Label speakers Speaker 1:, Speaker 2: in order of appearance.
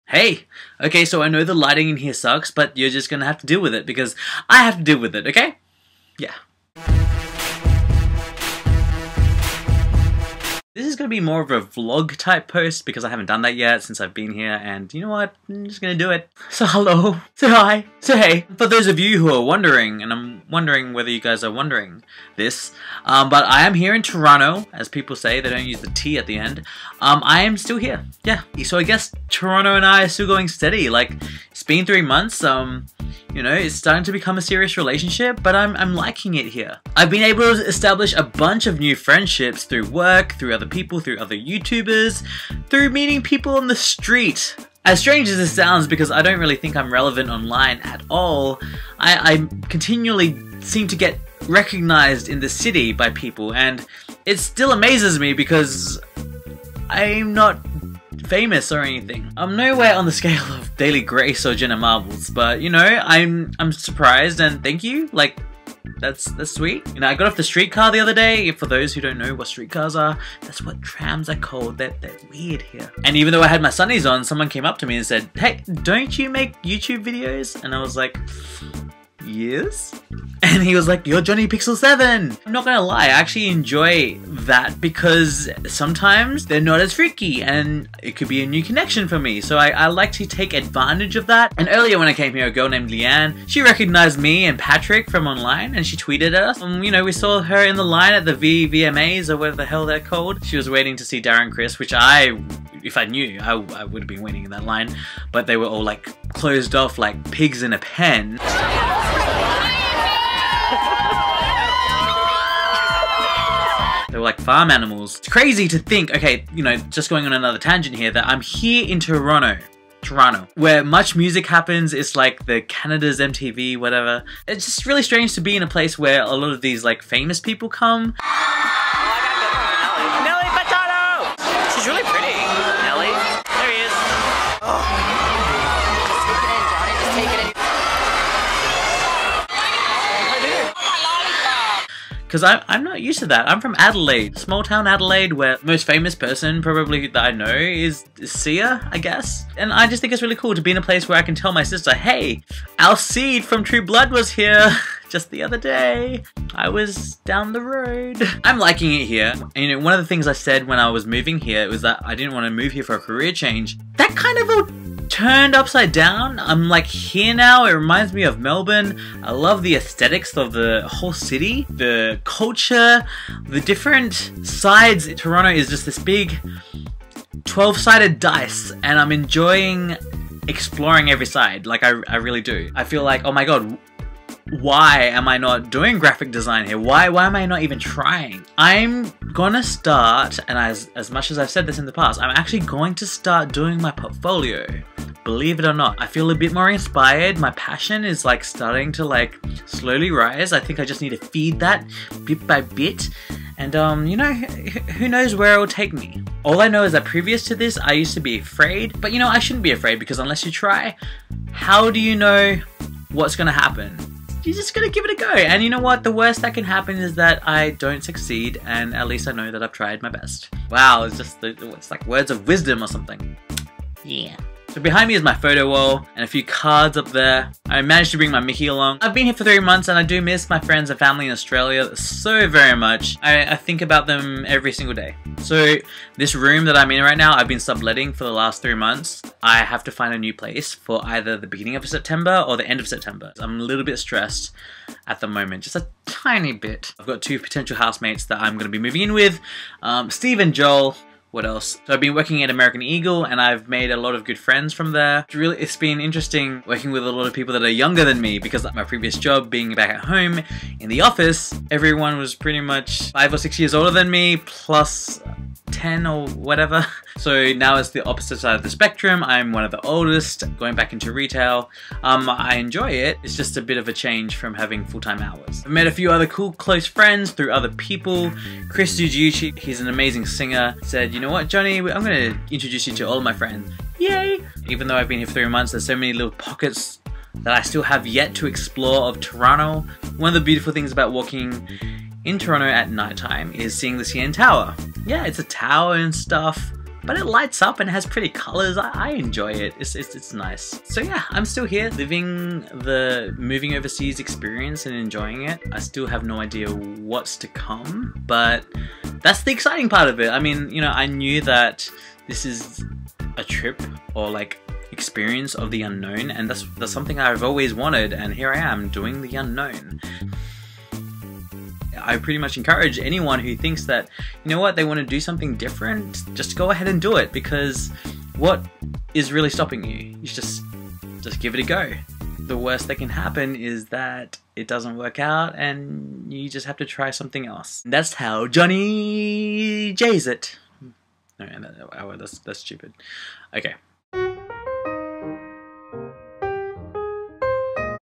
Speaker 1: Hey, okay, so I know the lighting in here sucks, but you're just gonna have to deal with it because I have to deal with it, okay? Yeah. This is going to be more of a vlog type post because I haven't done that yet since I've been here, and you know what? I'm just going to do it. So hello, say hi, say hey. For those of you who are wondering, and I'm wondering whether you guys are wondering this, but I am here in Toronto, as people say, they don't use the T at the end. I am still here, yeah. So I guess Toronto and I are still going steady. Like, it's been 3 months, you know, it's starting to become a serious relationship, but I'm liking it here. I've been able to establish a bunch of new friendships through work, through other people, through other YouTubers, through meeting people on the street. As strange as this sounds, because I don't really think I'm relevant online at all, I continually seem to get recognized in the city by people, and it still amazes me because I'm not famous or anything. I'm nowhere on the scale of Daily Grace or Jenna Marbles, but you know, I'm surprised and thank you. Like, that's sweet. You know, I got off the streetcar the other day. For those who don't know what streetcars are, that's what trams are called. They're weird here. And even though I had my sunnies on, someone came up to me and said, "Hey, don't you make YouTube videos?" And I was like, yes. And he was like, "You're Johnee Pixel 7. I'm not gonna lie, I actually enjoy that because sometimes they're not as freaky and it could be a new connection for me. So I like to take advantage of that. And earlier when I came here, a girl named Leanne, she recognized me and Patrick from online and she tweeted at us. You know, we saw her in the line at the VMAs or whatever the hell they're called. She was waiting to see Darren Chris, which if I knew, I would have been waiting in that line. But they were all like closed off like pigs in a pen. They were like farm animals. It's crazy to think, okay, you know, just going on another tangent here, that I'm here in Toronto, where much music happens. It's like the Canada's MTV, whatever. It's just really strange to be in a place where a lot of these like famous people come.
Speaker 2: Nelly Potato! She's really pretty. Nelly? There he is. Oh. Just take it in, Johnee. Just take it in.
Speaker 1: Because I'm not used to that. I'm from Adelaide, small town Adelaide, where the most famous person probably that I know is Sia, I guess. And I just think it's really cool to be in a place where I can tell my sister, hey, our seed from True Blood was here just the other day. I was down the road. I'm liking it here. And you know, one of the things I said when I was moving here was that I didn't want to move here for a career change. That kind of all turned upside down. I'm like here now. It reminds me of Melbourne. I love the aesthetics of the whole city, the culture, the different sides. Toronto is just this big 12-sided dice, and I'm enjoying exploring every side. Like I really do. I feel like, oh my god, why am I not doing graphic design here? Why am I not even trying? I'm gonna start, and as much as I've said this in the past, I'm actually going to start doing my portfolio. Believe it or not, I feel a bit more inspired. My passion is like starting to like slowly rise. I think I just need to feed that bit by bit. And you know, who knows where it will take me. All I know is that previous to this, I used to be afraid. But you know, I shouldn't be afraid because unless you try, how do you know what's gonna happen? You're just gonna give it a go. And you know what? The worst that can happen is that I don't succeed, and at least I know that I've tried my best. Wow, it's like words of wisdom or something. Yeah. So behind me is my photo wall and a few cards up there. I managed to bring my Mickey along. I've been here for 3 months and I do miss my friends and family in Australia so very much. I think about them every single day. So this room that I'm in right now, I've been subletting for the last 3 months. I have to find a new place for either the beginning of September or the end of September. I'm a little bit stressed at the moment, just a tiny bit. I've got 2 potential housemates that I'm going to be moving in with, Steve and Joel. What else? So I've been working at American Eagle and I've made a lot of good friends from there. It's been interesting working with a lot of people that are younger than me because my previous job being back at home in the office, everyone was pretty much 5 or 6 years older than me, plus 10 or whatever. So now it's the opposite side of the spectrum. I'm one of the oldest, going back into retail. I enjoy it. It's just a bit of a change from having full-time hours. I've met a few other cool, close friends through other people. Chris Jujuchi, he's an amazing singer, said, you know what, Johnee, I'm going to introduce you to all of my friends. Yay! Even though I've been here for 3 months, there's so many little pockets that I still have yet to explore of Toronto. One of the beautiful things about walking in Toronto at nighttime is seeing the CN Tower. Yeah, it's a tower and stuff, but it lights up and has pretty colors. I enjoy it. It's nice. So yeah, I'm still here living the moving overseas experience and enjoying it. I still have no idea what's to come, but that's the exciting part of it. I mean, you know, I knew that this is a trip or like experience of the unknown, and that's something I've always wanted, and here I am doing the unknown. I pretty much encourage anyone who thinks that, you know what, they want to do something different, just go ahead and do it, because what is really stopping you? You just give it a go. The worst that can happen is that it doesn't work out and you just have to try something else. That's how Johnee J's it. No, that's stupid. Okay.